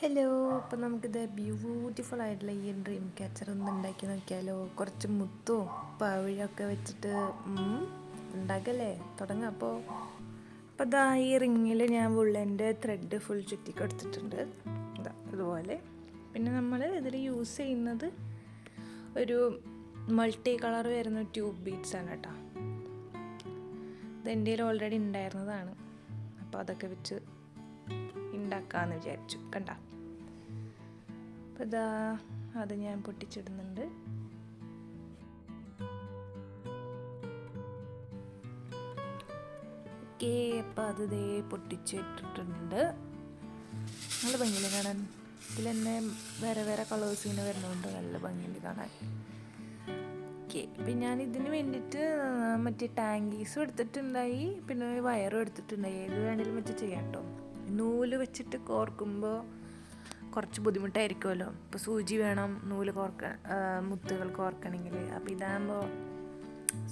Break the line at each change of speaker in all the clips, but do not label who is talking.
Hello, അപ്പം നമുക്കിത് beautiful ആയിട്ടുള്ള ഈ ഡ്രീം ക്യാച്ചർ ഒന്ന് ഉണ്ടാക്കി നോക്കിയാലോ. കുറച്ച് മുത്തും പവിഴൊക്കെ വെച്ചിട്ട് ഉണ്ടാക്കല്ലേ, തുടങ്ങാം. അപ്പോൾ ഇതാ ഈ റിങ്ങിൽ ഞാൻ വുള്ളൻ്റെ ത്രെഡ് ഫുൾ ചുറ്റി കൊടുത്തിട്ടുണ്ട്. ഇതുപോലെ. പിന്നെ നമ്മൾ ഇതിൽ യൂസ് ചെയ്യുന്നത് ഒരു മൾട്ടി കളർ വരുന്ന ട്യൂബ് ബീഡ്സ് ആണ് കേട്ടോ. ഇത് എൻ്റെ കയ്യിൽ ഓൾറെഡി ഉണ്ടായിരുന്നതാണ്. അപ്പോൾ അതൊക്കെ വെച്ച് ഉണ്ടാക്കാമെന്ന് വിചാരിച്ചു. കണ്ട, അപ്പോൾ ഇതാ അത് ഞാൻ പൊട്ടിച്ചിടുന്നുണ്ട്. ഓക്കെ, അപ്പോൾ അത് ദേ പൊട്ടിച്ചിട്ടിട്ടുണ്ട്. നല്ല ഭംഗിയില്ല കാണാൻ. ഇതിൽ തന്നെ വേറെ വേറെ കളേഴ്സ് ഇങ്ങനെ വരുന്നതുകൊണ്ട് നല്ല ഭംഗിയില്ല കാണാൻ. ഓക്കെ, അപ്പം ഞാൻ ഇതിന് വേണ്ടിയിട്ട് മറ്റേ ടാങ്കീസും എടുത്തിട്ടുണ്ടായി, പിന്നെ വയറും എടുത്തിട്ടുണ്ടായി. ഏത് വേണമെങ്കിലും വെച്ച് ചെയ്യാം കേട്ടോ. നൂല് വെച്ചിട്ട് കോർക്കുമ്പോൾ കുറച്ച് ബുദ്ധിമുട്ടായിരിക്കുമല്ലോ. ഇപ്പോൾ സൂചി വേണം നൂല് മുത്തുകൾ കോർക്കണമെങ്കിൽ. അപ്പോൾ ഇതാകുമ്പോൾ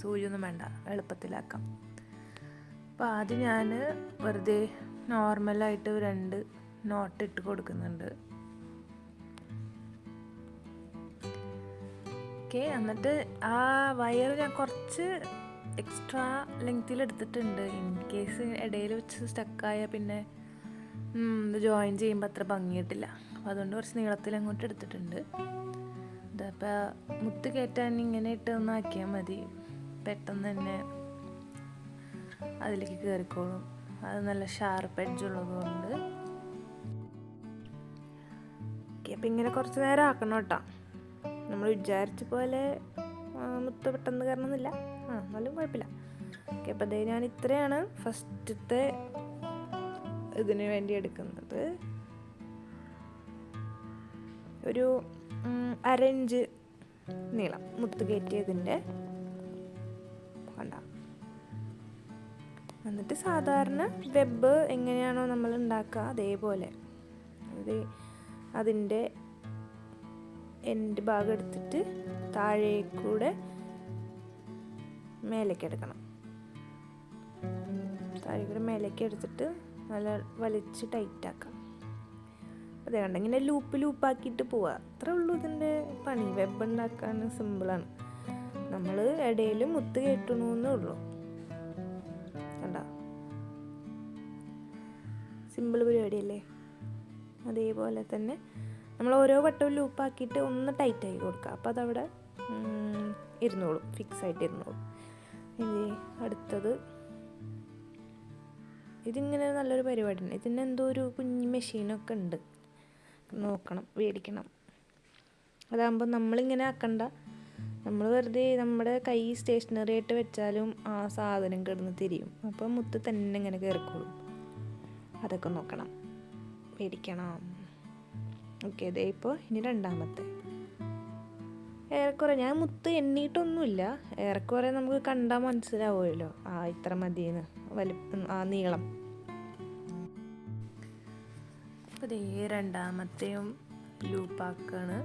സൂചിയൊന്നും വേണ്ട, എളുപ്പത്തിലാക്കാം. അപ്പോൾ ആദ്യം ഞാൻ വെറുതെ നോർമലായിട്ട് 2 നോട്ട് ഇട്ട് കൊടുക്കുന്നുണ്ട്. ഓക്കെ, എന്നിട്ട് ആ വയർ ഞാൻ കുറച്ച് എക്സ്ട്രാ ലെങ്ത്തിൽ എടുത്തിട്ടുണ്ട്. ഇൻ കേസ് ഇടയിൽ വെച്ച് സ്റ്റക്കായാൽ പിന്നെ ഇത് ജോയിൻ ചെയ്യുമ്പോൾ അത്ര ഭംഗിയിട്ടില്ല. അപ്പോൾ അതുകൊണ്ട് കുറച്ച് നീളത്തിൽ അങ്ങോട്ട് എടുത്തിട്ടുണ്ട്. ഇതപ്പോൾ മുത്ത് കയറ്റാൻ ഇങ്ങനെ ഇട്ട് ഒന്നാക്കിയാൽ മതി, പെട്ടെന്ന് തന്നെ അതിലേക്ക് കയറിക്കോളും. അത് നല്ല ഷാർപ്പ് എഡ്ജ് ഉള്ളത് കൊണ്ട്. ഓക്കെ, അപ്പം ഇങ്ങനെ കുറച്ച് നേരം ആക്കണം കേട്ടോ. നമ്മൾ വിചാരിച്ച പോലെ മുത്ത് പെട്ടെന്ന് കയറണമെന്നില്ല, എന്നാലും കുഴപ്പമില്ല. ഓക്കെ, അപ്പോൾ അതേ ഞാൻ ഇത്രയാണ് ഫസ്റ്റത്തെ ഇതിന് വേണ്ടി എടുക്കുന്നത്. ഒരു 1/2 ഇഞ്ച് നീളം മുത്ത് കയറ്റിയതിൻ്റെ കണ്ട. എന്നിട്ട് സാധാരണ വെബ് എങ്ങനെയാണോ നമ്മൾ ഉണ്ടാക്കുക അതേപോലെ അതിൻ്റെ എൻഡ് ഭാഗം എടുത്തിട്ട് താഴേക്കൂടെ മേലേക്ക് എടുക്കണം. താഴേക്കൂടെ മേലേക്ക് എടുത്തിട്ട് നല്ല വലിച്ച് ടൈറ്റാക്കാം. അതേ കണ്ട, ഇങ്ങനെ ലൂപ്പാക്കിയിട്ട് പോവുക. അത്രേ ഉള്ളൂ ഇതിൻ്റെ പണി. വെബ് ഉണ്ടാക്കാൻ സിമ്പിളാണ്. നമ്മൾ ഇടയിൽ മുത്ത് കെട്ടണമെന്നേ ഉള്ളൂ. കണ്ട, സിമ്പിൾ പരിപാടിയല്ലേ. അതേപോലെ തന്നെ നമ്മൾ ഓരോ വട്ടവും ലൂപ്പാക്കിയിട്ട് ഒന്ന് ടൈറ്റാക്കി കൊടുക്കുക. അപ്പോൾ അതവിടെ ഇരുന്നോളും, ഫിക്സ് ആയിട്ട് ഇരുന്നോളും. ഇനി അടുത്തത് ഇതിങ്ങനെ നല്ലൊരു പരിപാടിയാണ്. ഇതിന് എന്തോ ഒരു കുഞ്ഞ് മെഷീനൊക്കെ ഉണ്ട്, നോക്കണം, മേടിക്കണം. അതാകുമ്പോൾ നമ്മളിങ്ങനെ ആക്കണ്ട. നമ്മൾ വെറുതെ നമ്മുടെ കൈ സ്റ്റേഷനറി ആയിട്ട് വെച്ചാലും ആ സാധനം കിടന്ന് തിരിയും. അപ്പം മുത്ത് തന്നെ ഇങ്ങനെ കയറിക്കോളും. അതൊക്കെ നോക്കണം, മേടിക്കണം. ഓക്കെ, ഇതേ ഇപ്പോൾ ഇനി രണ്ടാമത്തെ. ഏറെക്കുറെ ഞാൻ മുത്ത് എണ്ണിയിട്ടൊന്നുമില്ല. ഏറെക്കുറെ നമുക്ക് കണ്ടാൽ മനസ്സിലാവുമല്ലോ ഇത്ര മതിയെന്ന്, ആ നീളം. അപ്പോൾ ഇതേ രണ്ടാമത്തെയും ലൂപ്പാക്കാണ്.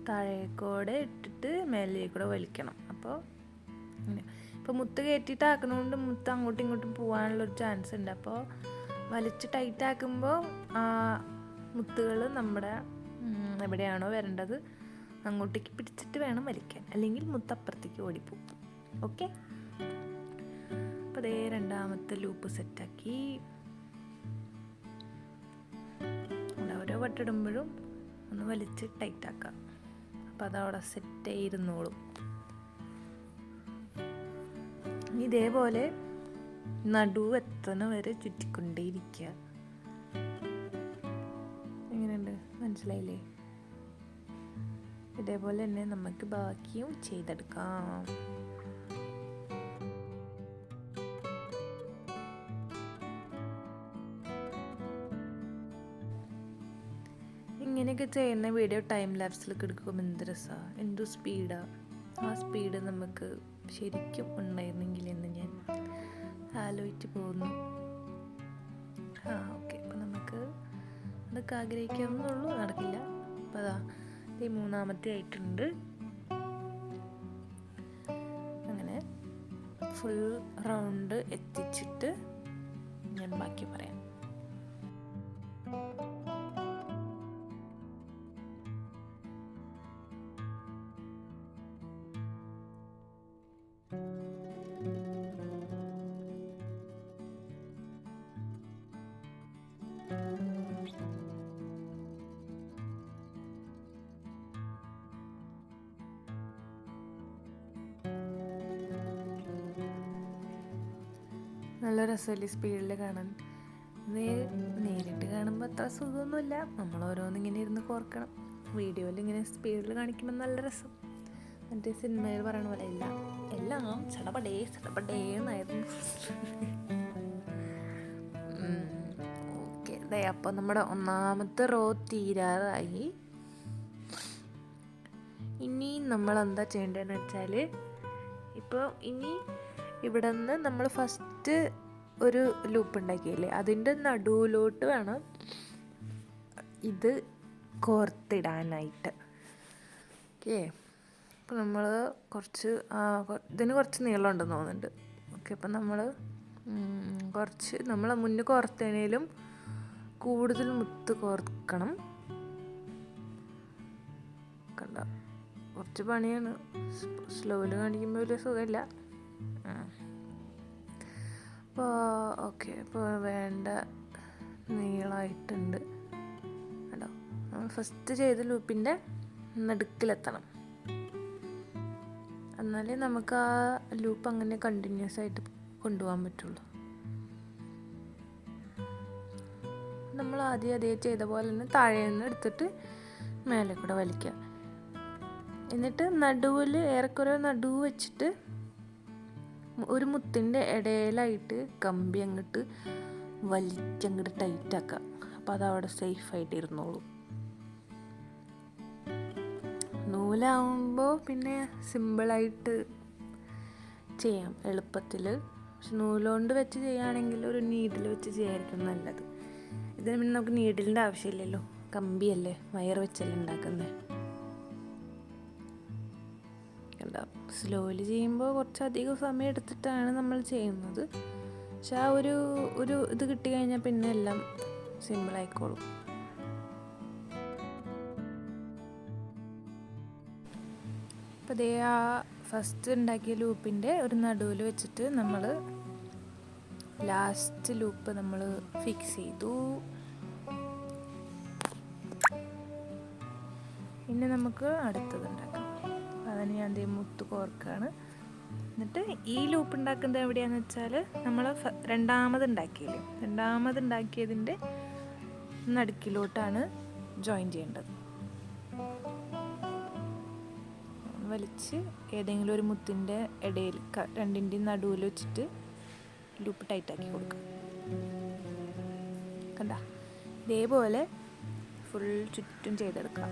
താഴേക്കൂടെ ഇട്ടിട്ട് മേലേക്കൂടെ വലിക്കണം. അപ്പോൾ അങ്ങനെ ഇപ്പോൾ മുത്ത് കയറ്റിയിട്ട് ആക്കണോണ്ട് മുത്ത് അങ്ങോട്ടും ഇങ്ങോട്ടും പോകാനുള്ളൊരു ചാൻസ് ഉണ്ട്. അപ്പോൾ വലിച്ച് ടൈറ്റ് ആക്കുമ്പോൾ ആ മുത്തുകൾ നമ്മുടെ എവിടെയാണോ വരേണ്ടത് അങ്ങോട്ടേക്ക് പിടിച്ചിട്ട് വേണം വലിക്കാൻ, അല്ലെങ്കിൽ മുത്ത് അപ്പുറത്തേക്ക് ഓടിപ്പോവും. ഓക്കെ, അപ്പോൾ അതേ രണ്ടാമത്തെ ലൂപ്പ് സെറ്റാക്കി. ഓരോ വട്ടിടുമ്പോഴും ഒന്ന് വലിച്ച് ടൈറ്റാക്കാം. അപ്പോൾ അതവിടെ സെറ്റ് ഇരുന്നോളും. ഇതേപോലെ നടുവ് എത്തണ വരെ ചുറ്റിക്കൊണ്ടേയിരിക്കുക. എങ്ങനെയുണ്ട്, മനസ്സിലായില്ലേ? ഇതേപോലെ തന്നെ നമുക്ക് ബാക്കിയും ചെയ്തെടുക്കാം. ഇങ്ങനെയൊക്കെ ചെയ്യുന്ന വീഡിയോ ടൈം ലാപ്സിലൊക്കെ എടുക്കുമ്പോൾ എന്ത് രസമാണ്, എന്തു സ്പീഡാണ്. ആ സ്പീഡ് നമുക്ക് ശരിക്കും ഉണ്ടായിരുന്നെങ്കിൽ എന്ന് ഞാൻ ആലോചിച്ച് പോകുന്നു. ഓക്കെ, അപ്പം നമുക്ക് അതൊക്കെ ആഗ്രഹിക്കാവുന്നുള്ളൂ, നടക്കില്ല. അപ്പോൾ അതാ ഈ മൂന്നാമത്തെ ആയിട്ടുണ്ട്. അങ്ങനെ ഫുൾ റൗണ്ട് എത്തിച്ചിട്ട് ഞാൻ ബാക്കി പറയാം. നല്ല രസമല്ലേ സ്പീഡിൽ കാണാൻ. നേരിട്ട് കാണുമ്പോൾ അത്ര സുഖമൊന്നുമില്ല, നമ്മൾ ഓരോന്നിങ്ങനെ ഇരുന്ന് കോർക്കണം. വീഡിയോയിൽ ഇങ്ങനെ സ്പീഡിൽ കാണിക്കുമ്പോൾ നല്ല രസം. മറ്റേ സിനിമയിൽ പറയണ പോലെ എല്ലാം ചടപടേ ചടപടേന്നായിരുന്നു. ഓക്കെ, അതെ. അപ്പോൾ നമ്മുടെ ഒന്നാമത്തെ റോ തീരാറായി. ഇനി നമ്മൾ എന്താ ചെയ്യേണ്ടതെന്ന് വെച്ചാൽ, ഇപ്പോൾ ഇനി ഇവിടെ നിന്ന് നമ്മൾ ഫസ്റ്റ് ഒരു ലൂപ്പ് ഉണ്ടാക്കിയില്ലേ, അതിൻ്റെ നടുവിലോട്ട് വേണം ഇത് കോർത്തിടാനായിട്ട്. ഓക്കെ, അപ്പോൾ നമ്മൾ ഇതിന് കുറച്ച് നീളം ഉണ്ടെന്ന് തോന്നുന്നുണ്ട്. ഓക്കെ, അപ്പം നമ്മൾ മുന്നേ കോർത്തതിനേലും കൂടുതൽ മുത്ത് കോർക്കണം. കണ്ട, കുറച്ച് പണിയാണ്. സ്ലോയിൽ കാണിക്കുമ്പോൾ വലിയ സുഖമില്ല. അപ്പോൾ ഓക്കെ, ഇപ്പോൾ വേണ്ട നീളമായിട്ടുണ്ട്. കേട്ടോ, നമ്മൾ ഫസ്റ്റ് ചെയ്ത ലൂപ്പിൻ്റെ നടുക്കിലെത്തണം. എന്നാലേ നമുക്ക് ആ ലൂപ്പ് അങ്ങനെ കണ്ടിന്യൂസ് ആയിട്ട് കൊണ്ടുപോകാൻ പറ്റുള്ളൂ. നമ്മൾ ആദ്യം അതേ ചെയ്ത പോലെ തന്നെ താഴെ നിന്ന് എടുത്തിട്ട് മേലെ കൂടെ വലിക്കുക. എന്നിട്ട് നടുവിൽ ഏറെക്കുറെ നടുവ് വെച്ചിട്ട് ഒരു മുത്തിൻ്റെ ഇടയിലായിട്ട് കമ്പി അങ്ങോട്ട് വലിച്ചങ്ങോട്ട് ടൈറ്റാക്കുക. അപ്പോൾ അതവിടെ സേഫായിട്ട് ഇരുന്നോളൂ. നൂലാവുമ്പോൾ പിന്നെ സിമ്പിളായിട്ട് ചെയ്യാം, എളുപ്പത്തിൽ. പക്ഷെ നൂലുകൊണ്ട് വെച്ച് ചെയ്യുകയാണെങ്കിൽ ഒരു നീഡിൽ വെച്ച് ചെയ്യായിരിക്കും നല്ലത്. ഇതിന് പിന്നെ നമുക്ക് നീഡിലിൻ്റെ ആവശ്യമില്ലല്ലോ, കമ്പിയല്ലേ, വയർ വെച്ചല്ലേ ഉണ്ടാക്കുന്നത്. കണ്ടോ, സ്ലോലി ചെയ്യുമ്പോൾ കുറച്ചധികം സമയം എടുത്തിട്ടാണ് നമ്മൾ ചെയ്യുന്നത്. പക്ഷെ ആ ഒരു ഇത് കിട്ടിക്കഴിഞ്ഞാൽ പിന്നെ എല്ലാം സിമ്പിളായിക്കോളും. അപ്പോൾ അതേ ആ ഫസ്റ്റ് ഉണ്ടാക്കിയ ലൂപ്പിൻ്റെ ഒരു നടുവിൽ വെച്ചിട്ട് നമ്മൾ ലാസ്റ്റ് ലൂപ്പ് നമ്മൾ ഫിക്സ് ചെയ്തു. പിന്നെ നമുക്ക് അടുത്തത് ഉണ്ടാക്കാം. അതിന് ഞാൻ മുത്ത് കോർക്കാണ്. എന്നിട്ട് ഈ ലൂപ്പ് ഉണ്ടാക്കുന്നത് എവിടെയാണെന്ന് വെച്ചാൽ, നമ്മൾ രണ്ടാമതുണ്ടാക്കിയതിൻ്റെ നടുക്കിലോട്ടാണ് ജോയിൻ ചെയ്യേണ്ടത്. വലിച്ച് ഏതെങ്കിലും ഒരു മുത്തിൻ്റെ ഇടയിൽ രണ്ടിൻ്റെയും നടുവിൽ വെച്ചിട്ട് ലൂപ്പ് ടൈറ്റാക്കി കൊടുക്കുക. കണ്ട, ഇതേപോലെ ഫുൾ ചുറ്റും ചെയ്തെടുക്കാം.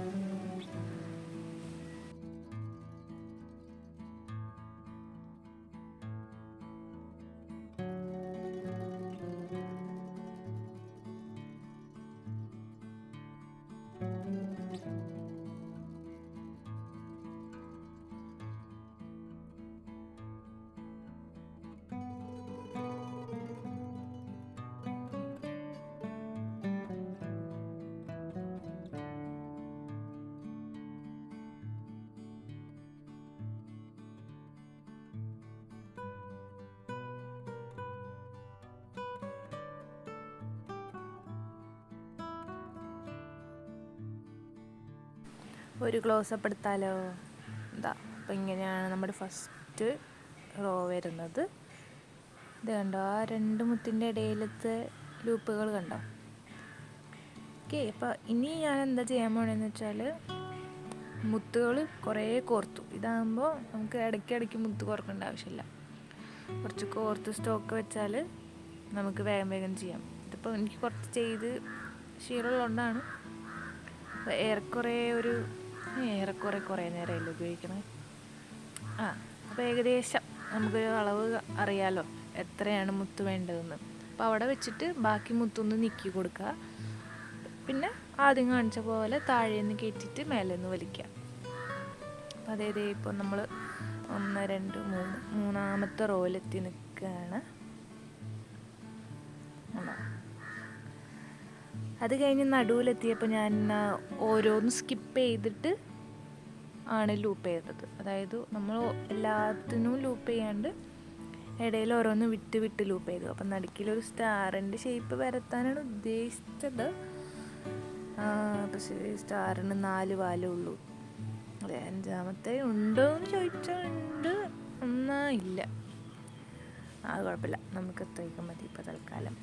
ഒരു ക്ലോസപ്പ് എടുത്താലോ? എന്താ, അപ്പോൾ ഇങ്ങനെയാണ് നമ്മുടെ ഫസ്റ്റ് റോ വരുന്നത്. ഇത് കണ്ടോ, ആ രണ്ട് മുത്തിൻ്റെ ഇടയിലത്തെ ലൂപ്പുകൾ കണ്ടോ? ഓക്കെ, അപ്പോൾ ഇനി ഞാൻ എന്താ ചെയ്യാൻ പോണെന്ന് വെച്ചാൽ, മുത്തുകൾ കുറേ കോർത്തു. ഇതാകുമ്പോൾ നമുക്ക് ഇടയ്ക്കിടയ്ക്ക് മുത്ത് കോർക്കേണ്ട ആവശ്യമില്ല. കുറച്ച് കോർത്ത് സ്റ്റോക്ക് വെച്ചാൽ നമുക്ക് വേഗം ചെയ്യാം. ഇതിപ്പോൾ എനിക്ക് കുറച്ച് ചെയ്ത് ശീലമുള്ളതുകൊണ്ടാണ്. ഏറെക്കുറെ കുറേ നേരമല്ലേ ഉപയോഗിക്കണേ. അപ്പോൾ ഏകദേശം നമുക്കൊരു അളവ് അറിയാലോ എത്രയാണ് മുത്ത് വേണ്ടതെന്ന്. അപ്പോൾ അവിടെ വെച്ചിട്ട് ബാക്കി മുത്തൊന്ന് നീക്കി കൊടുക്കുക. പിന്നെ ആദ്യം കാണിച്ച പോലെ താഴേന്ന് കയറ്റിയിട്ട് മേലെ നിന്ന് വലിക്കുക. അപ്പോൾ അതേ ഇപ്പോൾ നമ്മൾ 1 2 3 മൂന്നാമത്തെ റോയിലെത്തി നിൽക്കുകയാണ്. അത് കഴിഞ്ഞ് നടുവിലെത്തിയപ്പോൾ ഞാൻ ഓരോന്ന് സ്കിപ്പ് ചെയ്തിട്ട് ആണ് ലൂപ്പ് ചെയ്തത്. അതായത് നമ്മൾ എല്ലാത്തിനും ലൂപ്പ് ചെയ്യാണ്ട് ഇടയിൽ ഓരോന്ന് വിട്ട് ലൂപ്പ് ചെയ്തു. അപ്പം നടുക്കിലൊരു സ്റ്റാറിൻ്റെ ഷേപ്പ് വരത്താനാണ് ഉദ്ദേശിച്ചത്. പക്ഷേ സ്റ്റാറിന് 4 വാലേ ഉള്ളൂ. അതെ, 5ാമത്തെ ഉണ്ടോ എന്ന് ചോദിച്ചാൽ ഉണ്ട്, എന്നാ ഇല്ല. അത് കുഴപ്പമില്ല, നമുക്ക് എത്രയൊക്കെ മതി ഇപ്പോൾ തൽക്കാലം.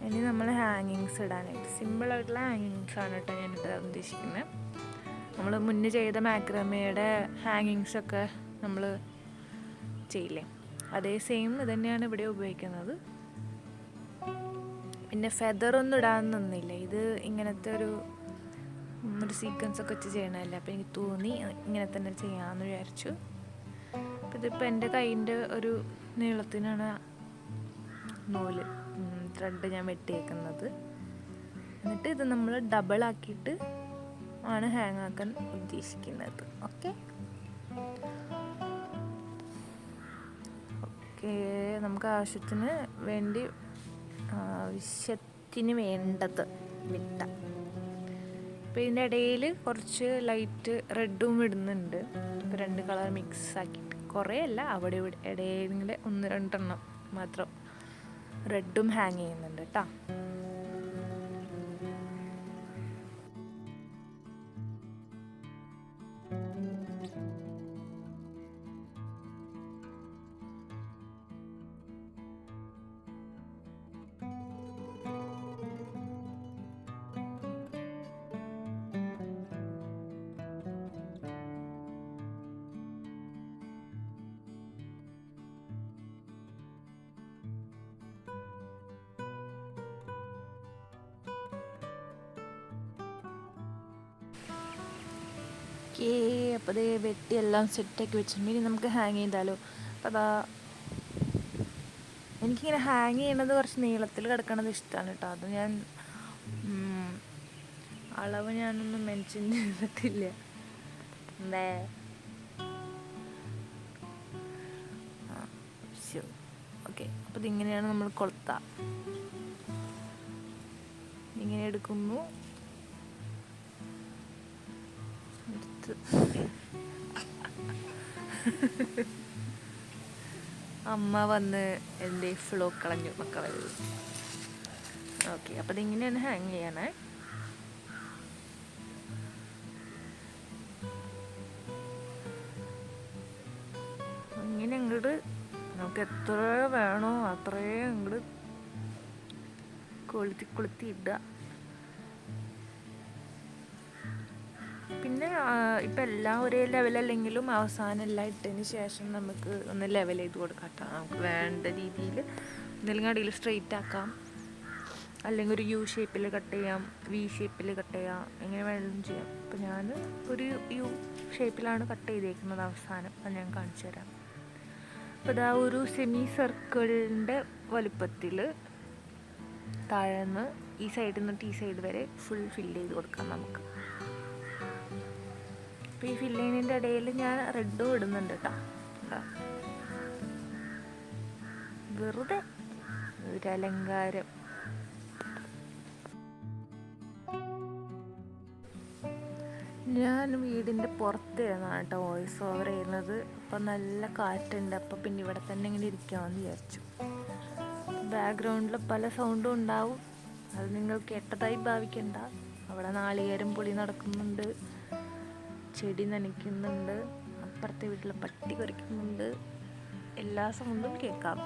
ഇനി നമ്മൾ ഹാങ്ങിങ്സ് ഇടാനായിട്ട് സിമ്പിളായിട്ടുള്ള ഹാങ്ങിങ്സ് ആണ് കേട്ടോ ഞാനിത് ഉദ്ദേശിക്കുന്നത്. നമ്മൾ മുന്നേ ചെയ്ത മാക്രമയുടെ ഹാങ്ങിങ്സൊക്കെ നമ്മൾ ചെയ്യില്ലേ, അതേ സെയിം ഇത് തന്നെയാണ് ഇവിടെ ഉപയോഗിക്കുന്നത്. പിന്നെ ഫെദറൊന്നും ഇടാൻ നിന്നില്ല, ഇത് ഇങ്ങനത്തെ ഒരു സീക്വൻസൊക്കെ വെച്ച് ചെയ്യണമല്ലേ, അപ്പോൾ എനിക്ക് തോന്നി ഇങ്ങനെ തന്നെ ചെയ്യാമെന്ന് വിചാരിച്ചു. അപ്പോൾ ഇതിപ്പോൾ എൻ്റെ കൈയിൻ്റെ ഒരു നീളത്തിനാണ് നൂല് ത്രെഡ് ഞാൻ വെട്ടിയേക്കുന്നത്. എന്നിട്ട് ഇത് നമ്മൾ ഡബിളാക്കിയിട്ട് ആണ് ഹാങ് ആക്കാൻ ഉദ്ദേശിക്കുന്നത്. ഓക്കെ ഓക്കെ നമുക്ക് ആവശ്യത്തിന് വേണ്ടത് വിട്ട. അപ്പോൾ ഇതിൻ്റെ ഇടയിൽ കുറച്ച് ലൈറ്റ് റെഡും ഇടുന്നുണ്ട്. ഇപ്പോൾ 2 കളർ മിക്സ് ആക്കിയിട്ട്, കുറേ അല്ല, അവിടെ ഇവിടെ ഇടയിൽ 1-2 എണ്ണം മാത്രം റെഡും ഹാങ് ചെയ്യുന്നുണ്ട് കേട്ടോ. അപ്പോൾ അതേ വെട്ടി എല്ലാം സെറ്റാക്കി വെച്ചിട്ടുണ്ടെങ്കിൽ നമുക്ക് ഹാങ് ചെയ്താലോ. അപ്പോൾ അതാ എനിക്കിങ്ങനെ ഹാങ് ചെയ്യണത് കുറച്ച് നീളത്തിൽ കിടക്കണത് ഇഷ്ടമാണ് കേട്ടോ. അത് ഞാൻ അളവ് ഞാനൊന്നും മെൻഷൻ ചെയ്തിട്ടില്ല. എന്തേ ഓക്കെ. അപ്പോൾ ഇതിങ്ങനെയാണ് നമ്മൾ കൊളുത്തുക. ഇങ്ങനെ എടുക്കുന്നു, അമ്മ വന്ന് എൻ്റെ ഫ്ലോ കളഞ്ഞു മക്കളെ. ഓക്കെ, അപ്പോൾ ഇതിങ്ങനെയാണ് ഹാങ് ചെയ്യാനേ. ഇങ്ങനെ അങ്ങോട്ട് നമുക്ക് എത്ര വേണോ അത്രയും അങ്ങോട്ട് കൊളുത്തി ഇടുക. പിന്നെ ഇപ്പം എല്ലാം ഒരേ ലെവലല്ലെങ്കിലും അവസാനം എല്ലാം ഇട്ടതിന് ശേഷം നമുക്ക് ഒന്ന് ലെവൽ ചെയ്ത് കൊടുക്കാം കേട്ടോ. നമുക്ക് വേണ്ട രീതിയിൽ എന്തെങ്കിലും അടിയിൽ സ്ട്രെയിറ്റ് ആക്കാം, അല്ലെങ്കിൽ ഒരു യു ഷേപ്പിൽ കട്ട് ചെയ്യാം, വി ഷേപ്പിൽ കട്ട് ചെയ്യാം, എങ്ങനെ വേണമെങ്കിലും ചെയ്യാം. അപ്പം ഞാൻ ഒരു യു ഷേപ്പിലാണ് കട്ട് ചെയ്തേക്കുന്നത് അവസാനം, അത് ഞാൻ കാണിച്ചു തരാം. അപ്പോൾ ഇതാ ഒരു സെമി സർക്കിളിൻ്റെ വലുപ്പത്തിൽ താഴെന്ന് ഈ സൈഡിൽ നിന്നിട്ട് ഈ സൈഡ് വരെ ഫുൾ ഫില്ല് ചെയ്ത് കൊടുക്കാം നമുക്ക്. അപ്പോൾ ഈ ഫില്ലിങ്ങിൻ്റെ ഇടയിൽ ഞാൻ റെഡും ഇടുന്നുണ്ട് കേട്ടോ. വെറുതെ ഒരു അലങ്കാരം. ഞാൻ വീടിൻ്റെ പുറത്തിരുന്നാണ് കേട്ടോ വോയിസ് ഓവർ ചെയ്യുന്നത്. അപ്പം നല്ല കാറ്റുണ്ട്, അപ്പം പിന്നെ ഇവിടെ തന്നെ ഇങ്ങനെ ഇരിക്കാമെന്ന് വിചാരിച്ചു. ബാക്ക്ഗ്രൗണ്ടിൽ പല സൗണ്ടും ഉണ്ടാവും, അത് നിങ്ങൾ കേട്ടതായി ഭാവിക്കണ്ട. അവിടെ നാളികേരം പൊളി നടക്കുന്നുണ്ട്, ചെടി നനയ്ക്കുന്നുണ്ട്, അപ്പുറത്തെ വീട്ടിൽ പട്ടി കുരയ്ക്കുന്നുണ്ട്, എല്ലാ സൗണ്ടും കേൾക്കാം,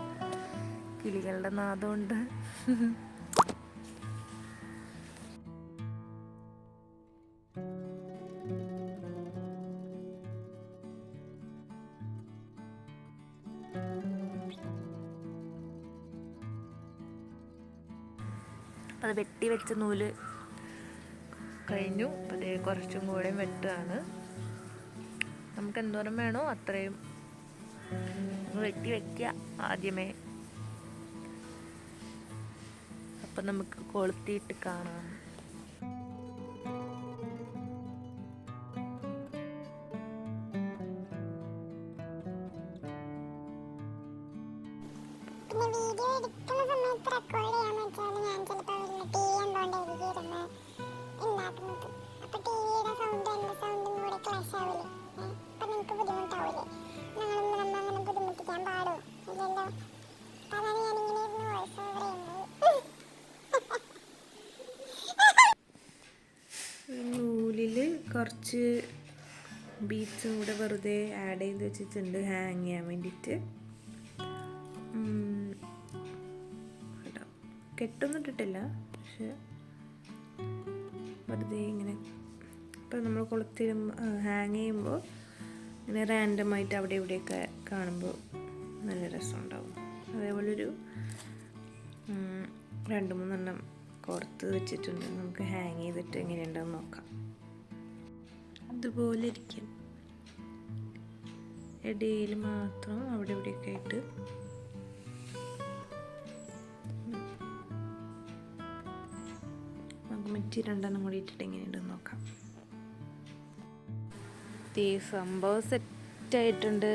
കിളികളുടെ നാദമുണ്ട്. അത് വെട്ടി വെച്ച നൂല് കഴിഞ്ഞു. അതേ കുറച്ചും കൂടെ വെട്ടുകയാണ്. നമുക്ക് എന്തോരം വേണോ അത്രയും വെട്ടി വയ്ക്കുക ആദ്യമേ. അപ്പം നമുക്ക് കൊളുത്തിയിട്ട് കാണാം. നൂലിൽ കുറച്ച് ബീഡ്സും കൂടെ വെറുതെ ആഡ് ചെയ്ത് വെച്ചിട്ടുണ്ട് ഹാങ് ചെയ്യാൻ വേണ്ടിയിട്ട്. കെട്ടൊന്നും ഇട്ടിട്ടില്ല, പക്ഷെ വെറുതെ ഇങ്ങനെ ഇപ്പം നമ്മൾ കൊളുത്തിൽ ഹാങ് ചെയ്യുമ്പോൾ ഇങ്ങനെ റാൻഡമായിട്ട് അവിടെ ഇവിടെയൊക്കെ കാണുമ്പോൾ നല്ല രസമുണ്ടാവും. അതേപോലൊരു 2-3 കോർത്ത് വെച്ചിട്ടുണ്ട്. നമുക്ക് ഹാങ് ചെയ്തിട്ട് എങ്ങനെയുണ്ടെന്ന് നോക്കാം. അതുപോലെ ഇരിക്കും, ഇടയിൽ മാത്രം അവിടെ ഇവിടെയൊക്കെ ആയിട്ട്. നമുക്ക് മറ്റ് 2 കൂടി ഇട്ടിട്ട് എങ്ങനെയുണ്ടെന്ന് നോക്കാം. ഈ സംഭവം സെറ്റായിട്ടുണ്ട്.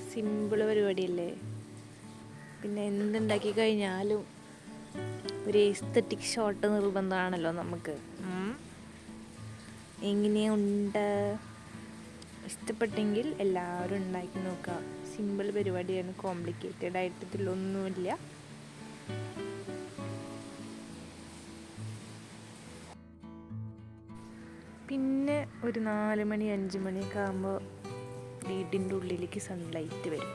സിമ്പിൾ പരിപാടിയല്ലേ. പിന്നെ എന്തുണ്ടാക്കി കഴിഞ്ഞാലും ഒരു എസ്തറ്റിക് ഷോട്ട് നിർബന്ധമാണല്ലോ നമുക്ക്. എങ്ങനെയുണ്ട്? ഇഷ്ടപ്പെട്ടെങ്കിൽ എല്ലാവരും ഉണ്ടാക്കി നോക്കുക. സിമ്പിൾ പരിപാടിയാണ്, കോംപ്ലിക്കേറ്റഡ് ആയിട്ട് ഇതിലൊന്നുമില്ല. പിന്നെ ഒരു 4 മണി 5 മണിയൊക്കെ ആകുമ്പോൾ വീടിൻ്റെ ഉള്ളിലേക്ക് സൺലൈറ്റ് വരും.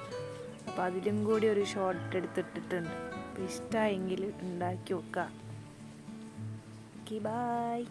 അപ്പോൾ അതിലും കൂടി ഒരു ഷോട്ട് എടുത്തിട്ടിട്ടുണ്ട്. അപ്പോൾ ഇഷ്ടമായെങ്കിൽ ഉണ്ടാക്കി നോക്കുക. Okay, by.